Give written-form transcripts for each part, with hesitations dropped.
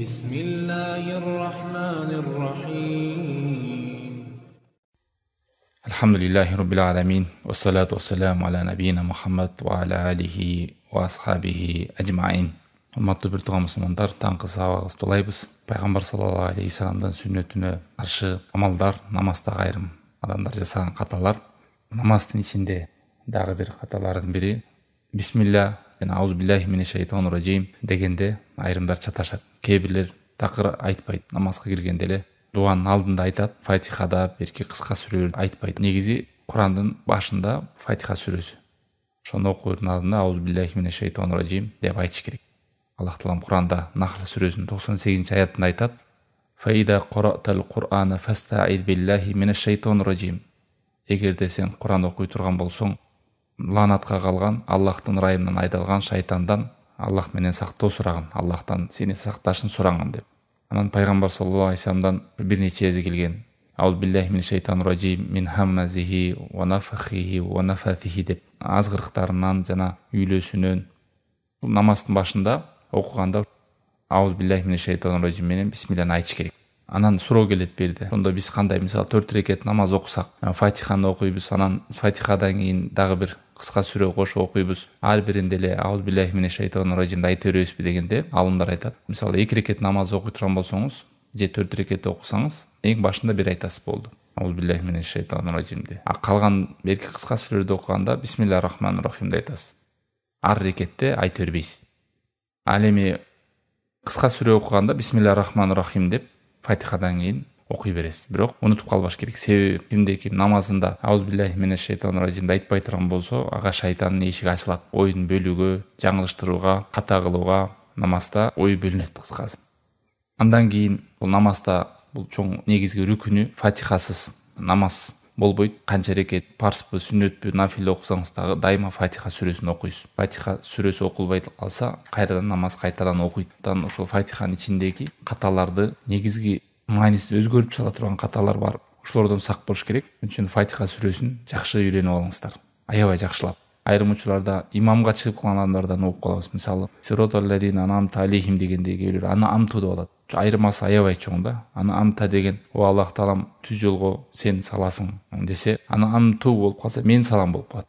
بسم الله الرحمن الرحيم الحمد لله رب العالمين والصلاة والسلام على نبينا محمد وعلى آله وأصحابه أجمعين. Урматтуу бир тууган мусулмандар, таңкы сабагыбызды улайбыз. Пайгамбар саллаллаху алейхи саламдын сүннөтүнө каршы амалдар, намаздагы айрым адамдар жасаган каталар. Намаздын ичинде дагы бир каталардын бири бисмилля жана аузу биллахи минеш шайтанир раджим дегенде айрымдар чаташат. Кээ бирлер такыр айтпайт, намазга киргенде эле дуанын алдында айтат, Фатихада берки кыска сүрөлөрдү айтпайт. Негизи Курандын башында Фатиха сүрөсү. Ошону окуудун алдында аузу биллахи минеш шайтанир раджим деп айтыш керек. Аллах Таалам Куранда Нахл сүрөсүнүн 98 аятында айтат: "Фаида қуръатал Кур'ана фастаид биллахи минеш шайтанир раджим." Эгерде сен Куран окуй турган болсоң, лаанатка калган, Аллахтын ырайымынан айдалган шайтандан Аллах менен сактоо сураган, Аллахтан сени сакташын сураган деп. Анан пайгамбар саллаллаху алейхи саламдан бир нече эзе келген. Аузу биллахи минеш шайтанир раджим мин хаммазихи ва нафахихи ва нафаthихи деп азгырыктарынан жана үйлөсүнөн намаздын башында окуганда аузу биллахи минеш шайтанир раджим менен бисмилланы айтыш керек. Анан суроо келет берди. Сонда биз кандай, мисалы 4 рекет намаз окусак, Фатиханы окуйбуз, анан Фатихадан кийин дагы бир кыска сүрө кошуп окуйбуз. Ар биринде эле аузу биллахи минеш шайтанир раджимди айта беребизби дегенде, алымдар айтат. Мисалы 2 рекет намаз окуй турган болсоңуз, же 4 рекет окусаңыз, эң башында бир айтасыз болду. Аузу биллахи минеш шайтанир раджимди. А калган берки кыска сүрөлөрдү окуганда бисмиллахир рахманир рахимди айтасыз. Ар рекетте айта бербейсиз. Ал эми кыска сүрө окуганда бисмиллахир рахманир рахим деп Фатихадан кийин окуй бересиз. Бирок унутуп калбаш керек. Себеби кимде-ким намазында аузу биллахи минеш шайтанир раджимди айтпай турган болсо, ага шайтандын эшиги ачылат. Ойдун бөлүүгө, жаңылыштырууга, ката кылууга, намазда ой бөлүнөт кыскасы. Андан кийин бул намазда бул чоң негизги рүкүнү Фатихасыз намаз болбойт. Канча рекет парспы, сүннөтпү, нафил окусаңыз дагы дайыма Фатиха сүрөсүн окуйсуз. Фатиха сүрөсү окулбай калса, кайрадан намаз кайтадан окуйт. Андан ошол Фатиханын ичиндеги каталарды, негизги маанисин өзгөртүп сала турган каталар бар. Ошолордон сак болуш керек. Ошон үчүн Фатиха сүрөсүн жакшы үйрөнүп алыңыздар. Аябай жакшылап. Айрым учурларда имамга чыгып калган адамдардан угуп калабыз. Мисалы, сироталлазина ан'амта алейхим дегендеги үйлөр аны амту деп алат. Айырмасы аябай чоң да. Аны амта деген, о Аллах Таалам түз жолго сен саласың десе, аны амту болуп калса, мен салам болуп калат.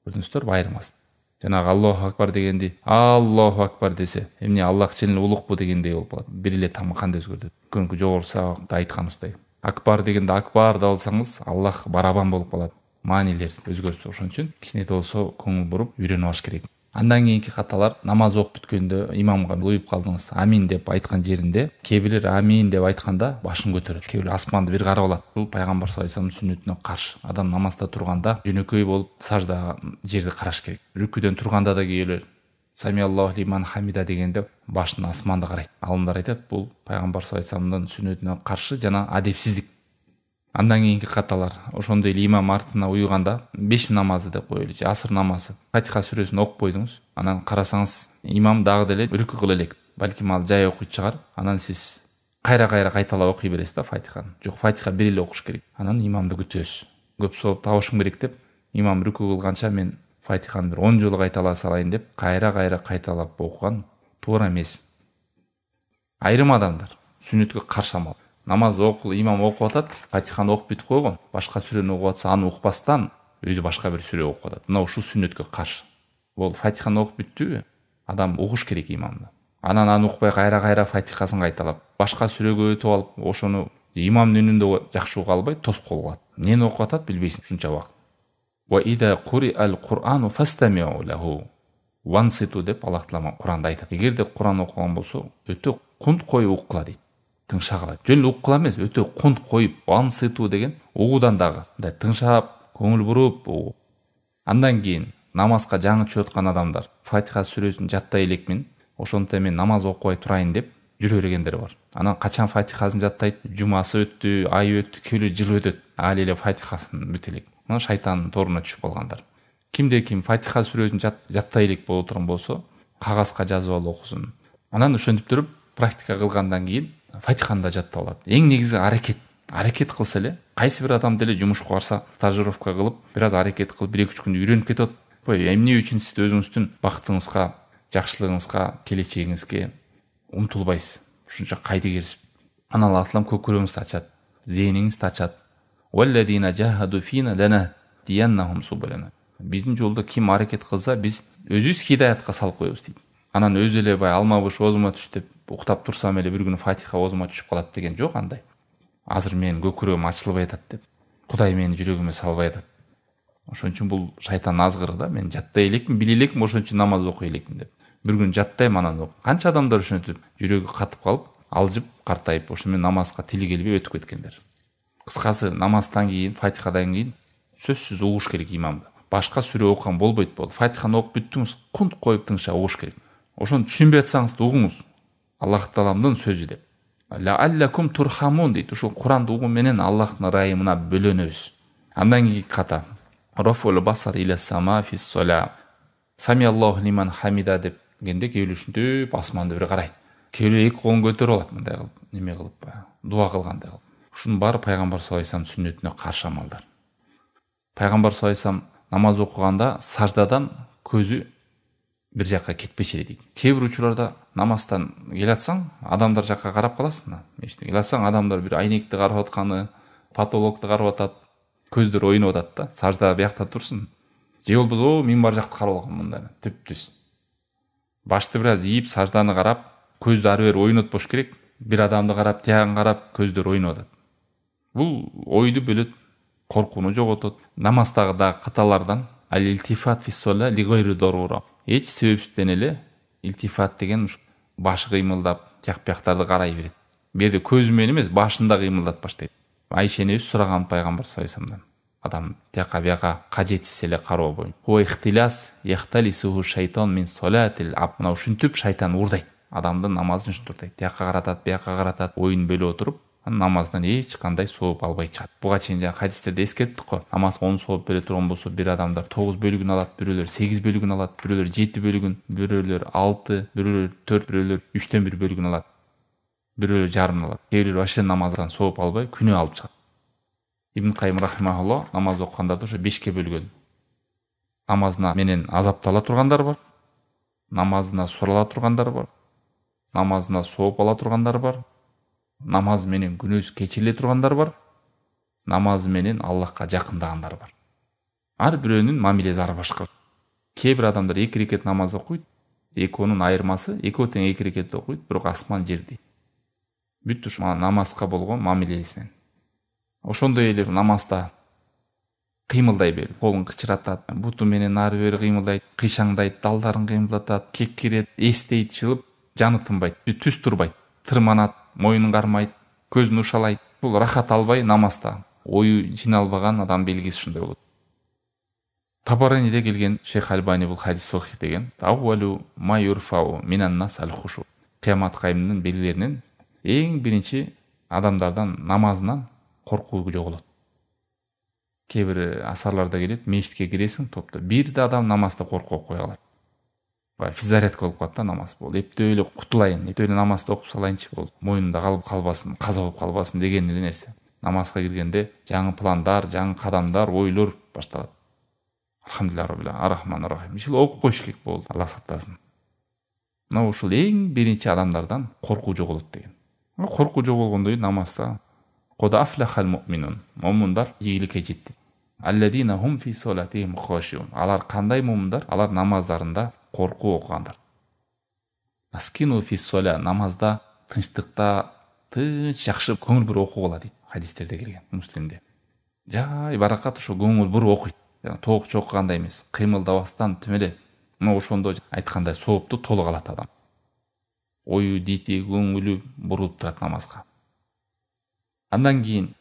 Көрдүңүздөр, айырмасы. Жанагы Аллаху акбар дегенди Аллаху акбар десе, эмне Аллах чын эле улукпу дегендей болуп калат. Бир эле тамы кандай өзгөрдү. Көнкү жогору сабакта айтканыбыздай. Акбар дегенде акбар да алсаңыз, Аллах барабан болуп калат. Маанилер өзгөрсө, ошон үчүн кичине да болсо көңүл буруп үйрөнүп алыш керек. Андан кийинки каталар, намаз окуп бүткөндө имамга уюп калдыңыз, амин деп айткан жеринде, кээ бирлер амин деп айтканда башын көтөрөт, кээ бирлер асманды бир карап алат. Бул пайгамбар саллаллаху алейхи вассаламдын сүннөтүнө каршы. Адам намазда турганда жөнөкөй болуп сажда жерди караш керек. Рүкүдөн турганда да кээ бирлер сами Аллаху лиман хамида дегенде башын асманды карайт. Алымдар айтат, бул пайгамбар саллаллаху алейхи вассаламдын сүннөтүнө каршы жана адепсиздик. Андан кийинки каталар, ошондой эле имам артына уйганда 5 намазы деп коелу, же асыр намазы. Фатиха сүрөсүн окупойдуңуз. Анан карасаңыз, имам дагы деле рүкү кыла элек. Балким ал жай окуйт чыгар. Анан сиз кайра кайталап окуй бересиз да Фатиханы. Жок, Фатиха бир эле окуш керек. Анан имамды күтөсүз. Көп сооп табышым керек деп, имам рүкү кылганча мен Фатиханы бир 10 жолу кайталап салайын деп, кайра кайталап окуган туура эмес. Айрым адамдар сүннөткө каршы амал. Намаз окул, имам окуп атат, Фатиханы окуп бүтүп койгон, башка сүрөнү окуп атса, аны укпастан өзү башка бир сүрө окуп атат. Мына ушул сүннөткө каршы. Бул Фатиханы окуп бүттүбү, адам угуш керек имамды. Анан аны укпай кайра Фатихасын кайталап, башка сүрөгө өтүп алып, ошону имамдын үнүндө жакшы уга албай тосуп калат. Эмнени окуп атат билбейсиң ушунча убакыт. Ва ида куриал Кур'ану фастамиу лаху ванситу деп Аллах Таалам Куранда айтат. Эгерде Куран окуган болсо, өтө кунт коюп уккыла дейт. Тыңшагыла. Жөн уккыла эмес, өтө кунт коюп, ванситу деген угудан дагы тыңшап, көңүл буруп угу. Андан кийин намазга жаңы чыгып аткан адамдар Фатиха сүрөсүн жаттай элекмин, ошондо мен намаз окубай турайын деп жүрө бергендер бар. Анан качан Фатихасын жаттайт, жумасы өттү, ай өттү, көлө жыл өтөт, ал эле Фатихасын бүтө элек. Мына шайтандын торуна түшүп калгандар. Кимде-ким Фатиха сүрөсүн жаттай элек боло турган болсо, кагазга жазып алып окусун. Анан ошентип туруп практика кылгандан кийин Фатиханы да жаттап алат. Эң негизи аракет кылса эле, кайсы бир адам деле жумушка барса, стажировка кылып, бир аз аракет кылып, 1-2 күндө үйрөнүп кетет. Эмне үчүн сиз өзүңүздүн бактыңызга, жакшылыгыңызга, келечегиңизге умтулбайсыз. ушунча кайды керсип анан Алла таалам көкүрөгүңүздү ачат, зээниңизди ачат. Валладина жахаду фина ланадияннахум субулана. Биздин жолдо ким аракет кылса, биз өзүбүз хидаятка салып коебуз дейт. Анан өзү эле бай алма буш оозума түш деп уктап турсам эле бир күнү Фатиха оозума түшүп калат деген жок андай. Азыр менин көкүрөгүм ачылбай атат деп Кудай менин жүрөгүмө салбай атат. Ошон үчүн бул шайтандын азгыры да. Мен жаттай элекмин, биле элекмин, ошон үчүн намаз окуй элекмин деп. Бир күн жаттайм, анан канча адамдар ошентип жүрөгү катып калып, алжып, картайып, ошо менен намазга тили келбей өтүп кеткендер. Кыскасы, намаздан кийин, Фатихадан кийин сөзсүз угуш керек имамды. Башка сүрө окуган болбойт болду. Фатиханы окуп бүттүңүз, кунт коюп тыңша угуш керек. Ошону түшүнбөй атсаңыз да угуңуз. Аллах Тааламдын сөзү деп. Лааллакум турхамун дейт. Ушул Куранды угуу менен Аллахтын ырайымына бөлөнөбүз. Андан кийинки ката. Рафул басар иля сама фис сола. Сами Аллаху лиман хамида деп дегенде кээ ушинтип асманды бир карайт. Кээ эки колун көтөрүп алат мындай кылып, неме кылып, дуа кылгандай кылып. Ушунун баары пайгамбар саллаллаху алейхи вассалам сүннөтүнө каршы амалдар. Пайгамбар саллаллаху алейхи вассалам намаз окуганда саждадан көзү бир жакка кетпечи дейт. Кээ бир учурларда намаздан келатсаң, адамдар жакка карап каласың. Мешітке келатсаң, адамдар бир айнекти карап атканы, потолокту карап атат, көздөр ойноп атат да, сажда биякта турсун. Же болбосо минбар жакты карап алган мындай түп-түз. Башты бир аз ийип, сажданы карап, көздү ары бери ойнотпош керек. Бир адамды карап, тиягын карап, көздөр ойноп атат. Бул ойду бөлөт, коркууну жоготот. Намаздагы дагы каталардан ал-илтифат фис-сола ли гайри дарура. Эч себептен эле илтифат деген башы кыймылдап, тияк-бияктарды карай берет. Бу жерде көзү менен эмес, башында кыймылдат баштайт. Айша энебиз сураган пайгамбар саллаллаху алейхи вассаламдан. Адам тияка бияка кажетсиз эле кароо боюнча. О ихтилас яхталисуху шайтан мин солатил аб. Мына ушинтип шайтан урдайт. Адамдын намазын ушинтип урдайт. Тияка каратат, бияка каратат, оюн бөлүп отуруп, намаздан эч кандай сооп албай чыгат. Буга чейин жана хадистерде эскерттик го. Намазга 10 сооп бере турган болсо, бир адамдар 9 бөлүгүн алат, бирөөлөр 8 бөлүгүн алат, бирөөлөр 7 бөлүгүн, бирөөлөр 6, бирөөлөр 4, бирөөлөр 3төн 1 бөлүгүн алат. Бирөөлөр жарымын алат. Кээ бирөө вообще намаздан сооп албай күнөө алып чыгат. Ибн Кайым рахимахулла намаз окугандарды ошо 5ке бөлгөн. Намазына менен азаптала тургандар бар. Намазына сурала тургандар бар. Намазына сооп ала тургандар бар. Намаз менен күнөөсү кечириле тургандар бар. Намаз менен Аллахка жакындагандар бар. Ар бирөөнүн мамилеси ар башка. Кээ бир адамдар 2 рекет намаз окуйт. Экөөнүн айырмасы, экөө тең 2 рекет окуйт, бирок асман жерди. Бүт ушу намазга болгон мамилесинен. Ошондой эле намазда кыймылдай берип, колун кычыратат, буту менен ары бери кыймылдайт, кыйшаңдайт, далдарын кыймылдатат, кеккирет, эстейт, жылып, жаны тынбайт, түз турбайт, тырманат, моюнун кармайт, көзүн ушалайт. Бул рахат албай намазда ою жиналбаган адам белгиси ушундай болот. Табараниде келген Шейх Альбани бул хадис сохих деген. Аввалу ма юрфау минан нас ал-хушу. Кыямат кайымынын белгилеринен эң биринчи адамдардан намазынан коркуу жоголот. Кээ бир асарларда келет, мешитке киресиң, топто бир да адам намазда коркуп кое калат. Бай физарядка болуп калат да намаз. Бул эптөө эле кутулайын, эптөө эле намазды окуп салайынчы болду. Моюнда калып калбасын, каза болуп калбасын деген эле нерсе. Намазга киргенде жаңы пландар, жаңы кадамдар, ойлор башталат. Алхамдулилlah роббил арахманир рахим. Ишил окуп коюш керек болду, Алла сактасын. Мына ушул эң биринчи адамдардан коркуу жоголот деген. Коркуу жоголгондой намазда Код афлахал муъминун. Мумундар ийгиликке жетти. Алладина хум фи солатихим хошиун. Алар кандай мумундар? Алар намаздарында коркуу окугандар. Аскину фи сола. Намазда тынчтыкта тынч жакшы көңүл буруп окугула дейт. Хадистерде келген, Муслимде. Жай баракат ошо көңүл буруп окуйт. Тоокчу окугандай эмес, кыймылдабастан тим эле. Мына ошондо айткандай соопту толук алат адам. Ою, дити, көңүлү бурулуп турат намазга. Андан кийин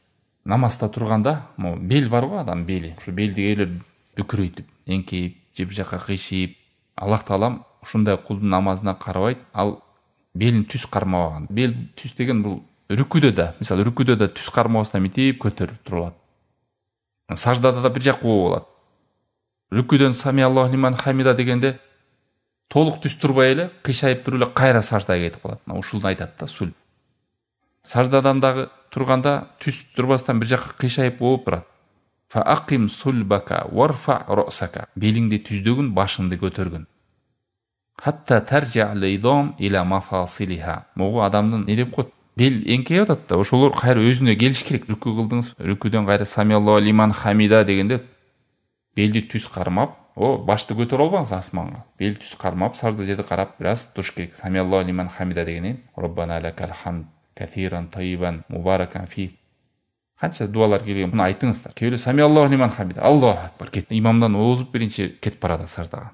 намазда турганда, бел бар го адам бели. Ушу белди эле бүкүрөйтүп, эңкейип, жеп жакка кыйшыйып, Аллах Таалам ушундай кулдун намазына карабайт, ал белин түз кармабаган. Бел түз деген бул рүкүдө да, мисалы рүкүдө да түз кармабастан митип көтөрүп турулат. Саждада да бир жак болот. Рүкүдөн сами Аллаху лиман хамида дегенде толук түз турбай эле, кыйшайып туруп эле кайра саждага кетип калат. Ушулду айтат да сүл. Саждадан дагы турганда түз турбастан бир жакка кыйшайып болуп турат. Фа аким сулбака варфа росака. Белиңди түздөгүн, башыңды көтөргүн. Hatta terji'al idam ila mafasiliha. Могу адамдын не деп коет? Бел эңкейип атат да, ошолор кайра өзүнө келиш керек. Рүкү кылдыңыз, рүкүдөн кайра самиаллаху лиман хамида дегенде белди түз кармап, башты көтөрүп албаңыз асманга. Бел түз кармап, сажда жерди карап бир аз туруш керек. Самиаллаху лиман хамида дегенен Роббана лакал хамд кафиран тайибан мубаракан фи. Канча дуалар келген, буну айтыңыздар. Кейле самиаллаху лиман хамида. Аллаху акбар кет. Имамдан озуп биринчи кетип барады саждага.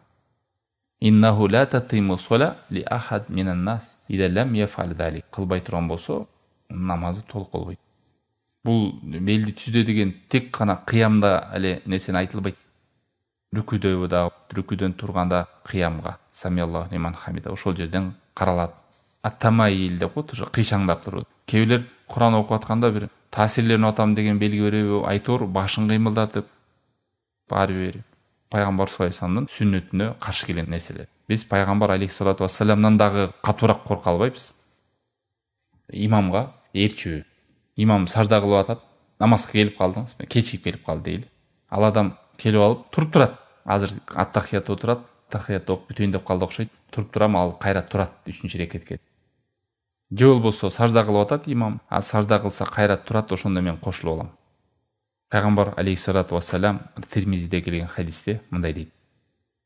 Иннаху ла татиму сола ли ахад минан нас ида лам яфал далик. Кылбай турган болсо, намазы толук болбойт. Бул белди түздө деген тек гана кыямда эле нерсени айтылбайт. Рүкүдө да, рүкүдөн турганда кыямга самиаллаху лиман хамида ошол жерден каралат. Аттамайил деп коет, ошо кыйшаңдап турат. Кээбилер Куран окуп атканда бир таасирленип атам деген белги берип, айтор башын кыймылдатып баары берип. Пайгамбар саллаллаху алейхи вассаламдын сүннөтүнө каршы келген нерселер. Биз пайгамбар алейхиссалату вассаламдан дагы катуураак корко албайбыз. Имамга ээрчүү. Имам сажда кылып атат, намазга келип калдыңыз, кечигип келип калды дейли. Ал адам келип алып туруп турат. Азыр ат-тахият отурат, тахият окуп бүтөйүн деп калды окшойт. Туруп турам, ал кайра турат 3-чү рекетке. Же болбосо сажда кылып атат имам, а сажда кылса кайра турат, ошондо мен кошулуп алам. Пайгамбар алейхиссалату вассалам Тирмизиде келген хадисте мындай дейт: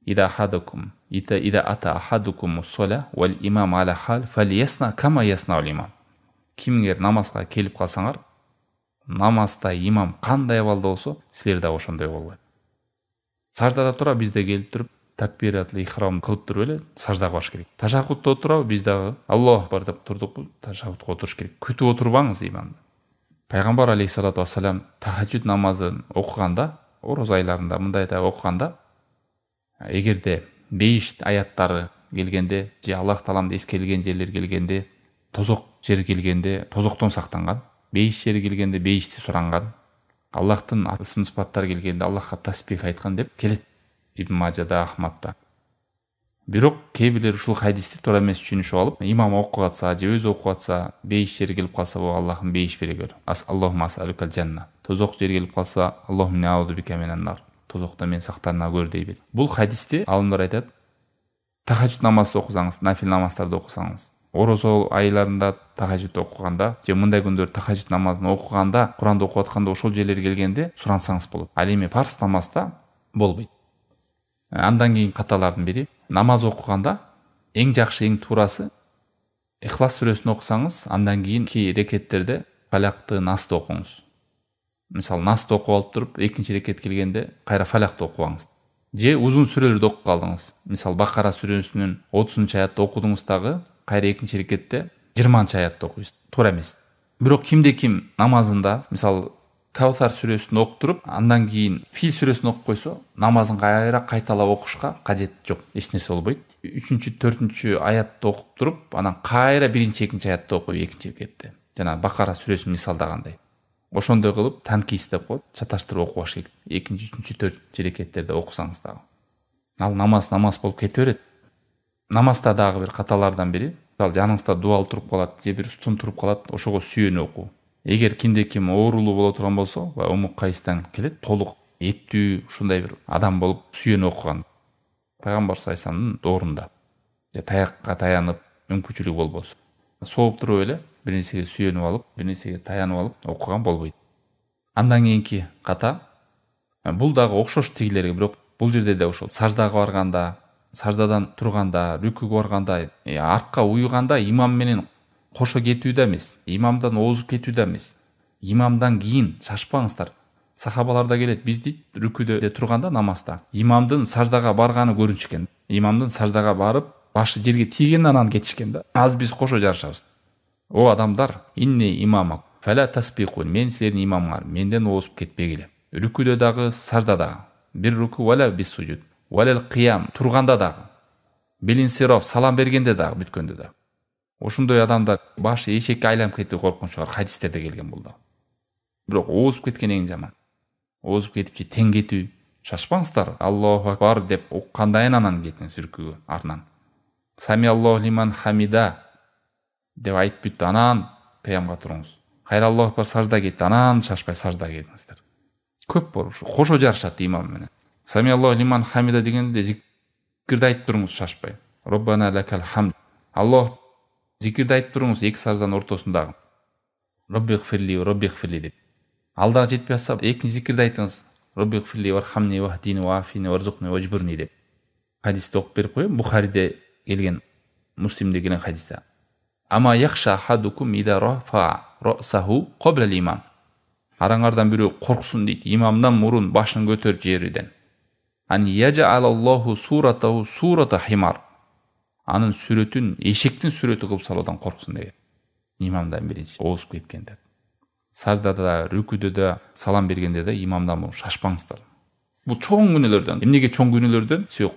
Ида ата ахадукум муссола вал имам аля хал фалиясна кама ясна имам. Кимиңер намазга келип калсаңар, намазда имам кандай абалда болсо, силер да ошондой болот. Саждада тура бизде келип туруп такбиратлы ихрам кылып туруп эле саждага баш керек. Ташаххудта отурабы, биз дагы Аллаху акбар деп турдукпу, ташаххудка отуруш керек. Күтүп отурбаңыз имамды. Пайгамбар алейхиссалату вассалам тахаджуд намазын окуганда, ороз айларында мындай да окуганда, эгерде бейишт аяттары келгенде, же Аллах Таалам эскерилген жерлер келгенде, тозок жер келгенде, тозоктон сактанган, бейиш жери келгенде бейишти суранган, Аллахтын ысым сыпаттары келгенде Аллахка тасбих айткан деп келет Ибн Мажада, Ахмадда. Бирок кээбилер ушул хадисти туура эмес түшүнүшүп алып, имам окуп атса, же өзү окуп атса, бейиш жери келип калса, Аллахым бейиш бере көр. Аллахумма асалукал жанна. Тозок жери келип калса, Аллахум науду бика минан нар. Тозокто мен сактана көр дей бер. Бул хадисти алымдар айтат, тахаджуд намазды окусаңыз, нафил намаздарды окусаңыз, орозо айларында тахаджуд окуганда, же мындай күндөр тахаджуд намазын окуганда, Куранды окуп атканда ошол жерлер келгенде сурансаңыз болот. Ал эми парз намазда болбойт. Андан кийин каталардын бири, намаз окуганда эң жакшы, эң туурасы Ихлас сүрөсүн окусаңыз, андан кийинки рекеттерде Фалакты, Насты окуңуз. Мисалы, Насты окуп алып туруп, экинчи рекет келгенде кайра Фалакты окуңуз. Же узун сүрөлөрдү окуп калдыңыз. Мисалы, Бакара сүрөсүнүн 30-чы аятты окудуңуз дагы кайра экинчи рекетте 20-чы аятты окуйсуз. Туура эмес. Бирок кимде ким намазында, мисалы, Каусар сүрөсүн окуп туруп, андан кийин Фил сүрөсүн окуп койсо, намазын кайра кайталап окушка кажет жок, эч нерсе болбойт. 3-чү, 4-чү аятты окуп туруп, анан кайра 1-чи, 2-чи аятты окуп экинчи рекетте. Жана Бакара сүрөсүн мисалдагандай. Ошондой кылып танкис деп коет, чаташтырып окубаш керек. 2-чү, 3-чү, 4-чү рекеттерде окусаңыз дагы. Ал намаз болуп кете берет. Намазда дагы бир каталардан бири, мисалы жаныңызда дуал туруп калат, же бир стун туруп калат, ошого сүйөнүп окуу. Эгер кимде ким оорулуу боло турган болсо, Умук Кайыстан келет, толук эттүү ушундай бир адам болуп сүйөнүп окуган. Пайгамбар саллаллаху алейхи вассаламдын доорунда. Же таякка таянып, мүмкүнчүлүгү болбосо. Сооп туруп эле бир нерсеге сүйөнүп алып, бир нерсеге таянып алып окуган болбойт. Андан кийинки ката, бул дагы окшош тигилерге, бирок бул жерде да ошол саждага барганда, саждадан турганда, рүкүгө барганда, артка уйганда имам менен кошо кетүү да эмес, имамдан озуп кетүү да эмес. Имамдан кийин шашпаңыздар. Сахабаларда келет, биз дейт рүкүдө турганда намазда имамдын саждага барганы көрүнчү экен. Имамдын саждага барып, башы жерге тийген анан кетишкен да. Аз биз кошо жарышабыз. О адамдар, инни имамак, фала тасбикун, мен силердин имамыңар, менден озуп кетпегиле. Рүкүдө дагы, сажда дагы. Бир рүкү вала бис сужуд. Валал кыям, турганда дагы. Билин сироф, салам бергенде дагы, бүткөндө дагы. Ошондой адамдар башы эшекке айланып кетүү коркунучу бар, хадистерде келген бул да. Бирок озуп кеткен эң жаман. Озуп кетипчи тең кетүү. Шашпаңыздар. Аллаху акбар деп уккандан анан кетиңиз рүкүгө артынан. Сами Аллаху лиман хамида деп айтып бүттү, анан кыямга туруңуз. Кайра Аллаху акбар сажда кетти, анан шашпай сажда кетиңиздер. Көп болуп ушу кошо жарышат имам менен. Сами Аллаху лиман хамида дегенде зикирди айтып туруңуз шашпай. Роббана лакал хамд. Аллах зикирди айтып туруңуз эки сажданын ортосундагы. Роббихфирли деп. Алдағы жетпей жатса, экинчи зикирди айтыңыз. Роббихфирли вархамни вахдини вафини варзукни важбурни деп. Хадисти окуп берип коеюн. Бухариде келген, Муслимде келген хадисте. Ама яхша ахадукум ида рафа расаху qabla al-imam. Араңардан бирөө корксун дейт, имамдан мурун башын көтөрүп жериден. Ан яжалаллаху суратаху сурата химар. Анын сүрөтүн эшектин сүрөтү кылып салуудан корксун деген. Имамдан биринчи оозуп кеткенде. Саждада да, рүкүдө да, салам бергенде да имамдан мурун шашпаңыздар. Бул чоң күнөөлөрдөн. Эмнеге чоң күнөөлөрдөн? Себеби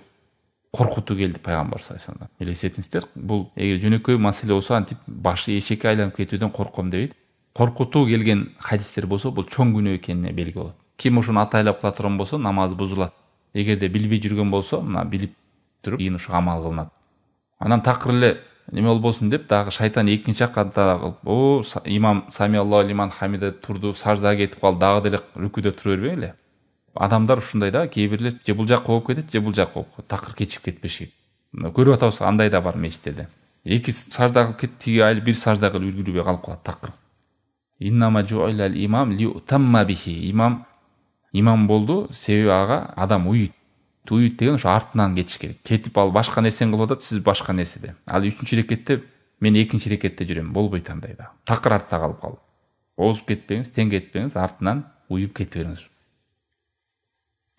коркутуу келди пайгамбар саллаллаху алейхи вассалам. Элестетиңиздер, бул эгер жөнөкөй маселе болсо антип башы эшекке айланып кетүүдөн корком дебейт. Коркутуу келген хадистер болсо, бул чоң күнөө экенине белги болот. Ким ушуну атайлап кыла турган болсо, намазы бузулат. Эгерде билбей жүргөн болсо, мына билип туруп, кийин ушу амал кылынат. Анан такыр эле неме болбосун деп, дагы шайтан экинчи акатта кылып, имам сами Аллаху лиман хамида турду, саждага кетип калды, дагы деле рүкүдө тура бербей эле. Адамдар ушундай да, кээ бирлер же бул жакка болуп кетет, же бул жакка болуп кетет. Такыр кечип кетпеши. Көрүп атабыз, андай да бар мечиттерде. Эки сажда кылып кетти, тиги айыл бир сажда кылып үлгүрбөй калып калат такыр. Иннама жуилал имам лиутамма бихи. Имам болду, себеби ага адам уйут. Уйут деген ошо артынан кетиш керек. Кетип ал башка нерсени кылып атат, сиз башка нерседе. Ал 3-чү рекетте, мен 2-чи рекетте жүрөм, болбойт андай да. Такыр артта калып калып. Озуп кетпеңиз, тең кетпеңиз, артынан уюп кете бериңиз.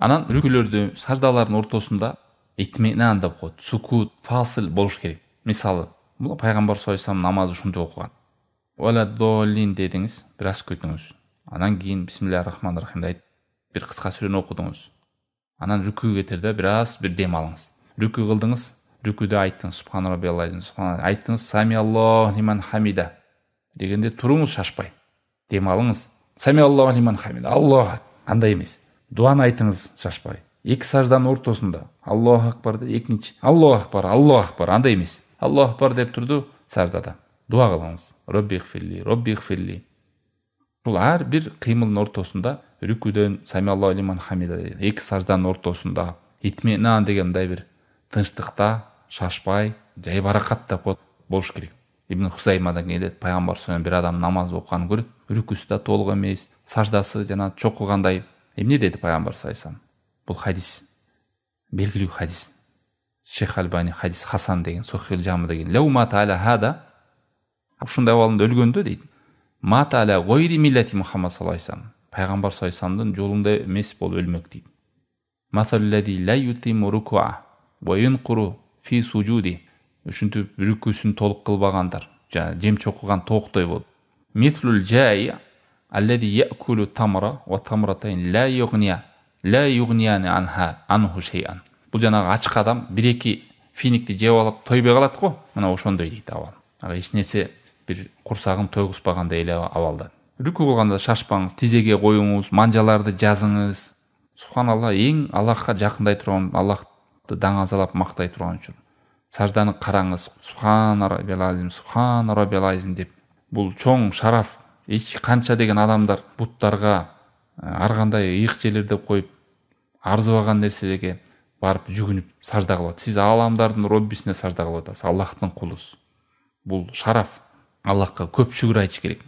Анан рүкүлөрдү, саждалардын ортосунда итминан деп коет, сукут, фасыл болуш керек. Мисалы, бул пайгамбар саллаллаху алейхи вассалам намазы ушундай окуган. Вала доллин дедиңиз, бир аз көтүңүз. Анан кийин бисмиллахир-рахманир-рахим айтып, бир кыска сүрөнү окудуңуз. Анан рүкүгө кетерде бир аз бир дем алыңыз. Рүкү кылдыңыз, рүкүдө айттыңыз, субхан раббил азим, субхан, айттыңыз, сами Аллаху лиман хамида дегенде туруңуз, шашпай. Дем алыңыз, сами Аллаху лиман хамида, Аллах, андай эмес. Дуаны айтыңыз, шашпай. Эки сажданын ортосунда Аллаху акбар деп, экинчи Аллаху акбар, андай эмес. Аллаху акбар деп турду саждада. Дуа кылыңыз. Роббихфирли. Бул ар бир кыймылдын ортосунда рүкүдөн сами Аллаху лиман хамида, эки сажданын ортосунда итминан деген мындай бир тынчтыкта, шашпай, жай баракатта болуш керек. Ибн Хузаймадан келет, пайгамбар саллаллаху бир адам намаз окуганын көрүп, рүкүсү да толук эмес, саждасы жана чокугандай. Эмне деди пайгамбар саллаллаху алейхи вассалам? Бул хадис, белгилүү хадис. Шейх Албани хадис Хасан деген Сохил Жамыда деген. Лаумата аля хада, ушундай абалында өлгөндө дейт. Мата аля гойри миллати Мухаммад саллаллаху алейхи вассалам. Пайгамбар саллаллаху алейхи вассаламдын жолунда эмес болуп өлмөк дейт. Масаллади ла ютиму рукуа ва юнқуру фи суджуди. Ушинтип рүкүсүн толук кылбагандар, жана жем чокуган тооктой болуп. Мислул жаи аллади якулу тамра ва тамратайн ла югнияни анху шейан. Бул жанагы ачык адам 1-2 финикти жеп алып тойбой калат го. Мына ошондой дейт абал. Ага эч нерсе бир курсагын тойгузбагандай эле абалда. Рүкү кылганда шашпаңыз, тизеге коюңуз, манжаларды жазыңыз. Субханалла, эң Аллахка жакындай турган, Аллахты даңазалап мактай турган үчүн. Сажданы караңыз. Субхан раббил азим деп. Бул чоң шараф. Эч канча деген адамдар буттарга ар кандай ыйык жерлерде коюп, арзыбаган нерселерге барып жүгүнүп сажда кылат. Сиз аламдардын Роббисине сажда кылып атасыз, Аллахтын кулусуз. Бул шараф. Аллахка көп шүгүр айтыш керек.